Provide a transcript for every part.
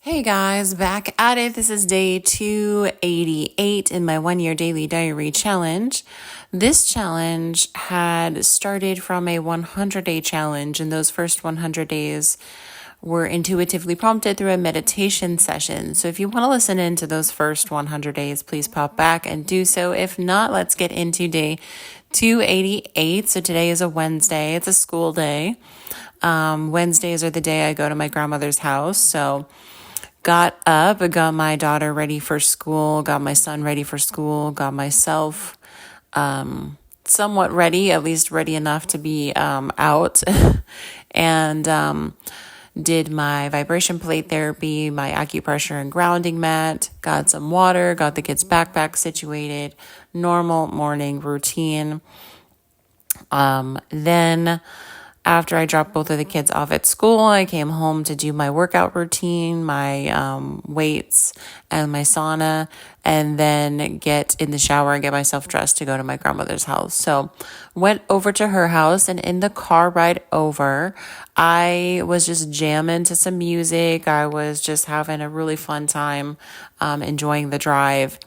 Hey guys, back at it. This is day 288 in my 1 year daily diary challenge. This challenge had started from a 100-day challenge, and those first 100 days were intuitively prompted through a meditation session. So if you want to listen into those first 100 days, please pop back and do so. If not, let's get into day 288. So today is a Wednesday. It's a school day. Wednesdays are the day I go to my grandmother's house. So got up, got my daughter ready for school, got my son ready for school, got myself somewhat ready, at least ready enough to be out, and did my vibration plate therapy, my acupressure and grounding mat, got some water, got the kids' backpack situated, normal morning routine. Then after I dropped both of the kids off at school, I came home to do my workout routine, my weights, and my sauna, and then get in the shower and get myself dressed to go to my grandmother's house. So went over to her house, and in the car ride over, I was just jamming to some music. I was just having a really fun time, enjoying the drive.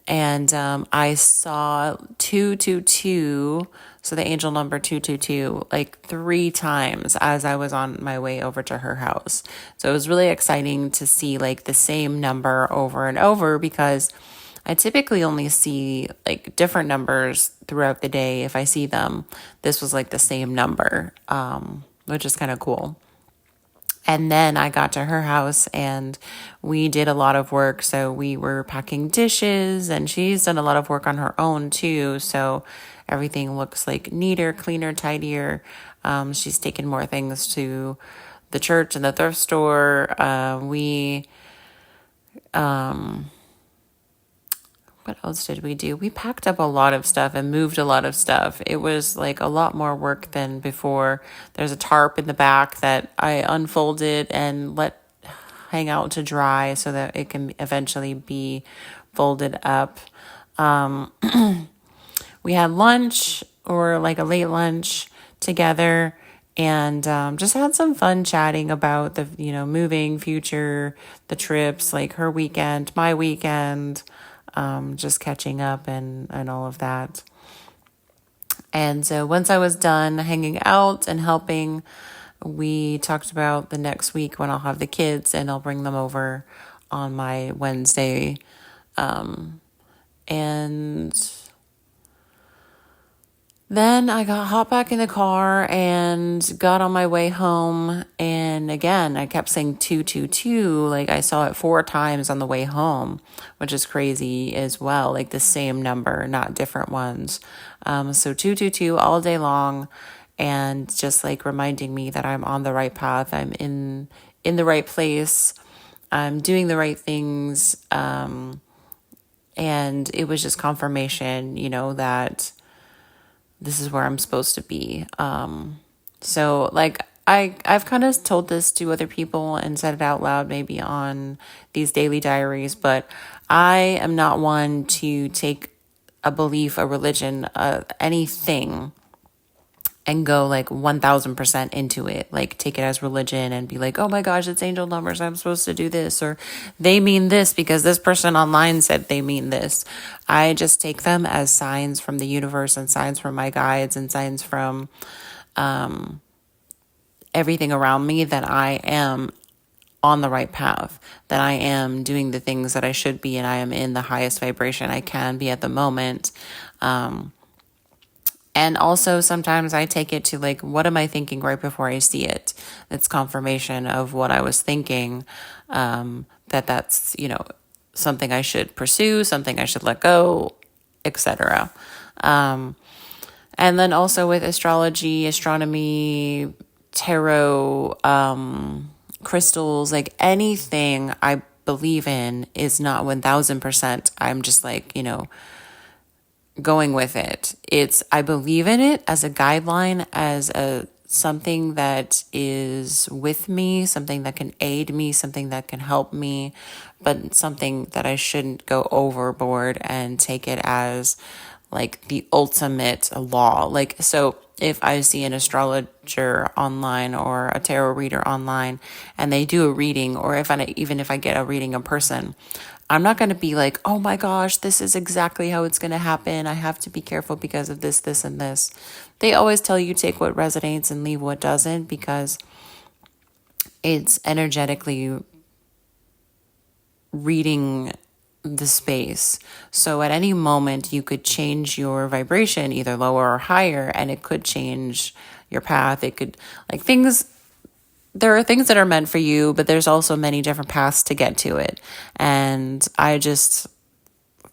And I saw 222, so the angel number 222, like 3 times as I was on my way over to her house. So it was really exciting to see like the same number over and over, because I typically only see like different numbers throughout the day. If I see them, this was like the same number, which is kind of cool. And then I got to her house and we did a lot of work. So we were packing dishes, and she's done a lot of work on her own too. So everything looks like neater, cleaner, tidier. She's taken more things to the church and the thrift store. What else did we do? We packed up a lot of stuff and moved a lot of stuff. It was like a lot more work than before. There's a tarp in the back that I unfolded and let hang out to dry so that it can eventually be folded up. We had lunch, or like a late lunch together, and just had some fun chatting about the, moving, future, the trips, like her weekend, my weekend, just catching up and all of that. And so once I was done hanging out and helping, we talked about the next week when I'll have the kids and I'll bring them over on my Wednesday. And then I hopped back in the car and got on my way home. And again, I kept saying 222. Like I saw it 4 times on the way home, which is crazy as well. Like the same number, not different ones. So 222 all day long, and just like reminding me that I'm on the right path. I'm in the right place. I'm doing the right things. And it was just confirmation, that this is where I'm supposed to be. So like I've kind of told this to other people and said it out loud, maybe on these daily diaries, but I am not one to take a belief, a religion, anything, and go like 1000% into it, like take it as religion and be like, oh my gosh, it's angel numbers, I'm supposed to do this, or they mean this because this person online said they mean this. I just take them as signs from the universe and signs from my guides and signs from everything around me that I am on the right path, that I am doing the things that I should be, and I am in the highest vibration I can be at the moment. And also sometimes I take it to like, what am I thinking right before I see it? It's confirmation of what I was thinking, that's, something I should pursue, something I should let go, etc. And then also with astrology, astronomy, tarot, crystals, like anything I believe in is not 1000%. I'm just like, going with it. I believe in it as a guideline, as something that is with me, something that can aid me, something that can help me, but something that I shouldn't go overboard and take it as like the ultimate law. Like, so if I see an astrologer online or a tarot reader online and they do a reading, or even if I get a reading in person, I'm not going to be like, oh my gosh, this is exactly how it's going to happen. I have to be careful because of this, this, and this. They always tell you take what resonates and leave what doesn't, because it's energetically reading the space. So at any moment, you could change your vibration, either lower or higher, and it could change your path. It could, like, there are things that are meant for you, but there's also many different paths to get to it. And I just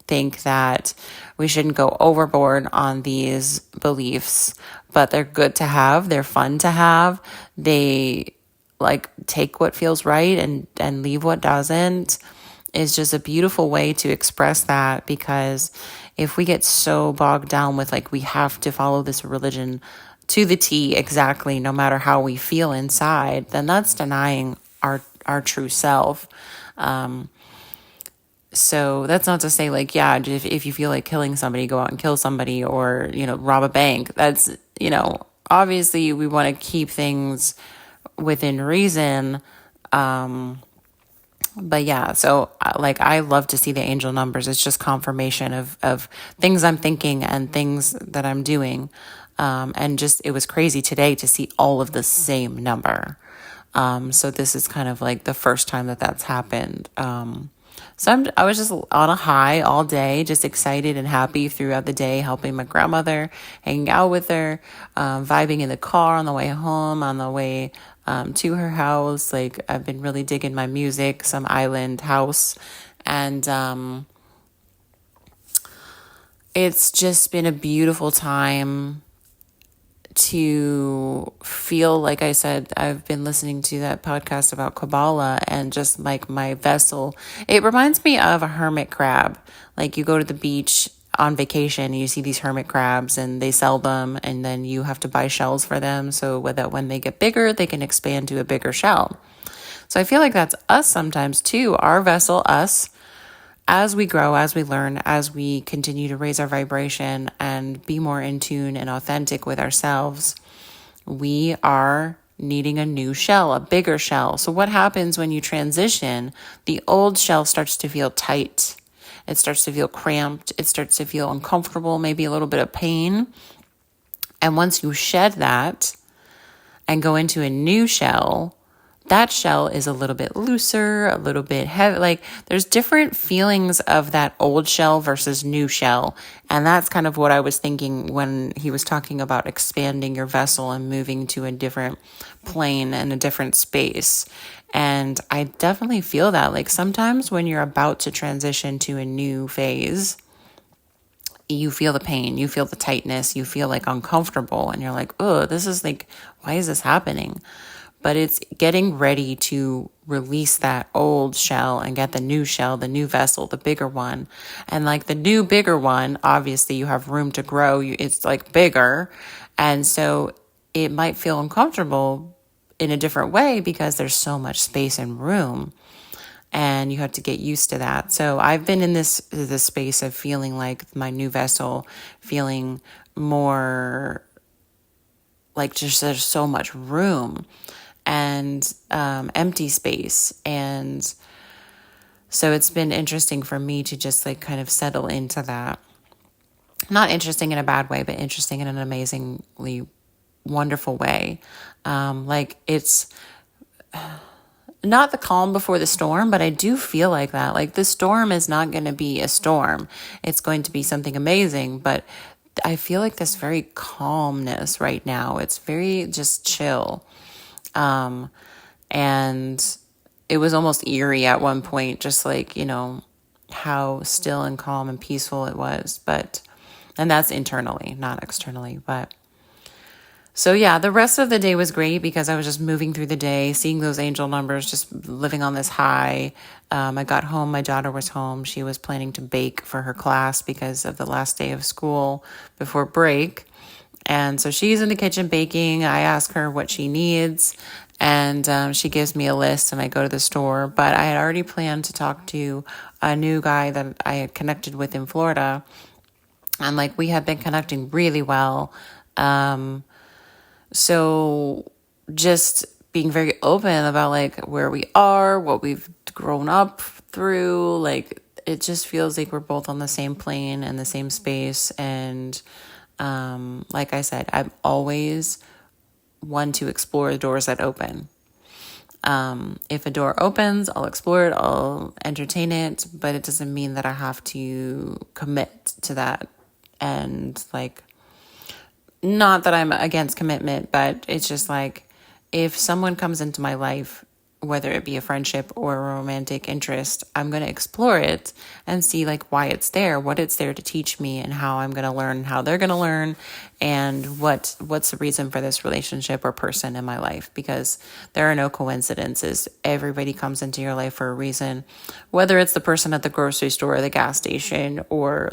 think that we shouldn't go overboard on these beliefs, but they're good to have. They're fun to have. They, like, take what feels right and leave what doesn't. Is just a beautiful way to express that, because if we get so bogged down with, like, we have to follow this religion to the T exactly, no matter how we feel inside, then that's denying our true self. So that's not to say, like, yeah, if you feel like killing somebody, go out and kill somebody, or, rob a bank. That's, obviously we want to keep things within reason. But yeah, so, like, I love to see the angel numbers. It's just confirmation of things I'm thinking and things that I'm doing. And just, it was crazy today to see all of the same number. So this is kind of like the first time that that's happened. So I was just on a high all day, just excited and happy throughout the day, helping my grandmother, hanging out with her, vibing in the car on the way home, on the way to her house. Like, I've been really digging my music, some island house. And it's just been a beautiful time to feel, like I said, I've been listening to that podcast about Kabbalah, and just like my vessel, it reminds me of a hermit crab. Like, you go to the beach on vacation and you see these hermit crabs and they sell them, and then you have to buy shells for them so that when they get bigger, they can expand to a bigger shell. So I feel like that's us sometimes too, our vessel, us. As we grow, as we learn, as we continue to raise our vibration and be more in tune and authentic with ourselves, we are needing a new shell, a bigger shell. So what happens when you transition? The old shell starts to feel tight. It starts to feel cramped. It starts to feel uncomfortable, maybe a little bit of pain. And once you shed that and go into a new shell, that shell is a little bit looser, a little bit heavy. Like, there's different feelings of that old shell versus new shell. And that's kind of what I was thinking when he was talking about expanding your vessel and moving to a different plane and a different space. And I definitely feel that. Like, sometimes when you're about to transition to a new phase, you feel the pain, you feel the tightness, you feel like uncomfortable, and you're like, oh, this is like, why is this happening? But it's getting ready to release that old shell and get the new shell, the new vessel, the bigger one. And like the new bigger one, obviously you have room to grow. It's like bigger. And so it might feel uncomfortable in a different way because there's so much space and room. And you have to get used to that. So I've been in this space of feeling like my new vessel, feeling more like just there's so much room and empty space. And so it's been interesting for me to just like kind of settle into that. Not interesting in a bad way, but interesting in an amazingly wonderful way. Like, it's not the calm before the storm, but I do feel like that. Like, the storm is not going to be a storm. It's going to be something amazing, but I feel like this very calmness right now. It's very just chill. And it was almost eerie at one point, just like, how still and calm and peaceful it was. And that's internally, not externally. But so yeah, the rest of the day was great because I was just moving through the day, seeing those angel numbers, just living on this high. I got home, my daughter was home. She was planning to bake for her class because of the last day of school before break. And so she's in the kitchen baking. I ask her what she needs, and she gives me a list, and I go to the store. But I had already planned to talk to a new guy that I had connected with in Florida. And like, we had been connecting really well. So just being very open about like where we are, what we've grown up through, like it just feels like we're both on the same plane and the same space. And like I said, I'm always one to explore the doors that open. If a door opens, I'll explore it, I'll entertain it, but it doesn't mean that I have to commit to that. And like, not that I'm against commitment, but it's just like if someone comes into my life, whether it be a friendship or a romantic interest, I'm going to explore it and see like why it's there, what it's there to teach me, and how I'm going to learn, how they're going to learn, and what's the reason for this relationship or person in my life, because there are no coincidences. Everybody comes into your life for a reason, whether it's the person at the grocery store or the gas station, or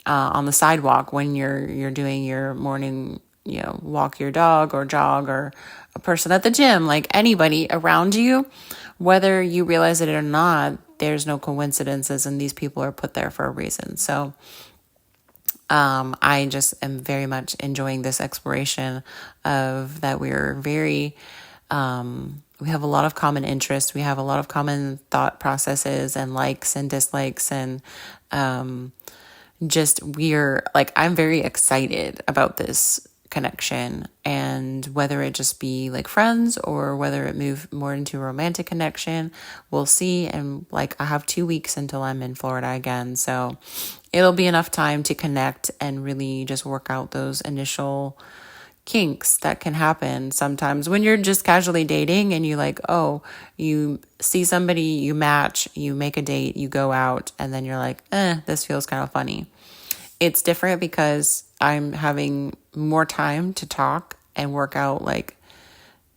on the sidewalk when you're doing your morning, walk your dog or jog, or a person at the gym, like anybody around you, whether you realize it or not, there's no coincidences, and these people are put there for a reason. So I just am very much enjoying this exploration of that. We're very, we have a lot of common interests. We have a lot of common thought processes and likes and dislikes, and just we're like, I'm very excited about this connection, and whether it just be like friends or whether it move more into a romantic connection, we'll see. And like, I have 2 weeks until I'm in Florida again, so it'll be enough time to connect and really just work out those initial kinks that can happen sometimes when you're just casually dating and you like, oh, you see somebody, you match, you make a date, you go out, and then you're like, this feels kind of funny. It's different because I'm having more time to talk and work out like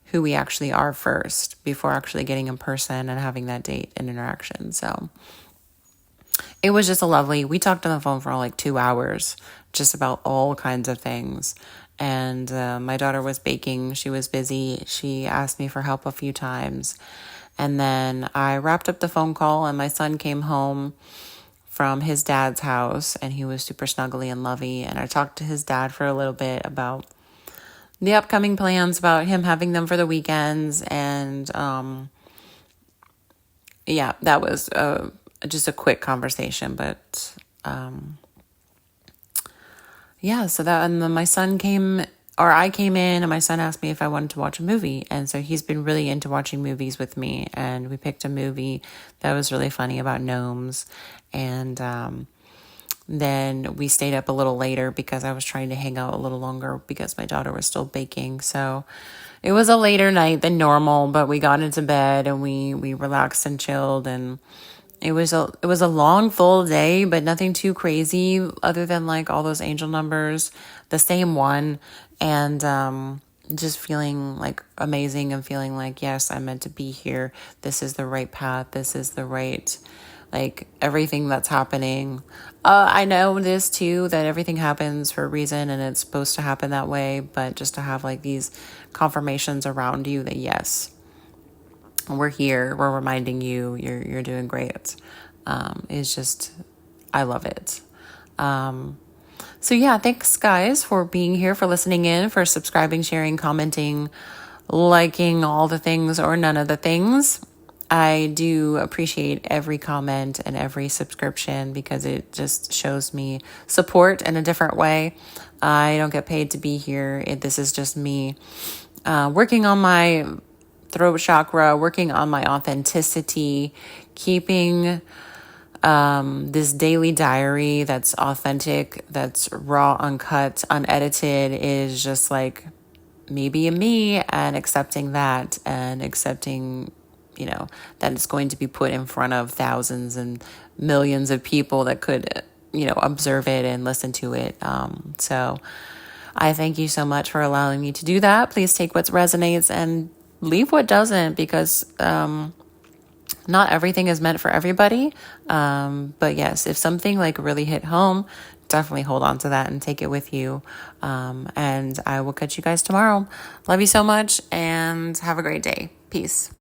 who we actually are first before actually getting in person and having that date and interaction. So it was just we talked on the phone for like 2 hours, just about all kinds of things. And my daughter was baking. She was busy. She asked me for help a few times. And then I wrapped up the phone call, and my son came home from his dad's house, and he was super snuggly and lovey. And I talked to his dad for a little bit about the upcoming plans, about him having them for the weekends. And that was just a quick conversation. But so that, and then my son came, or I came in, and my son asked me if I wanted to watch a movie. And so he's been really into watching movies with me. And we picked a movie that was really funny about gnomes. And then we stayed up a little later because I was trying to hang out a little longer because my daughter was still baking. So it was a later night than normal, but we got into bed and we relaxed and chilled. And it was a long, full day, but nothing too crazy other than like all those angel numbers, the same one, and just feeling like amazing and feeling like, yes, I'm meant to be here. This is the right path. This is the right, like everything that's happening. I know this too, that everything happens for a reason and it's supposed to happen that way, but just to have like these confirmations around you that yes, we're here, we're reminding you, you're doing great. It's just, I love it. So yeah, thanks guys for being here, for listening in, for subscribing, sharing, commenting, liking, all the things or none of the things. I do appreciate every comment and every subscription because it just shows me support in a different way. I don't get paid to be here. This is just me working on my throat chakra, working on my authenticity, keeping this daily diary that's authentic, that's raw, uncut, unedited, is just like maybe a me, and accepting that, and accepting, that it's going to be put in front of thousands and millions of people that could, observe it and listen to it. So I thank you so much for allowing me to do that. Please take what resonates and leave what doesn't, because not everything is meant for everybody. But yes, if something like really hit home, definitely hold on to that and take it with you. And I will catch you guys tomorrow. Love you so much and have a great day. Peace.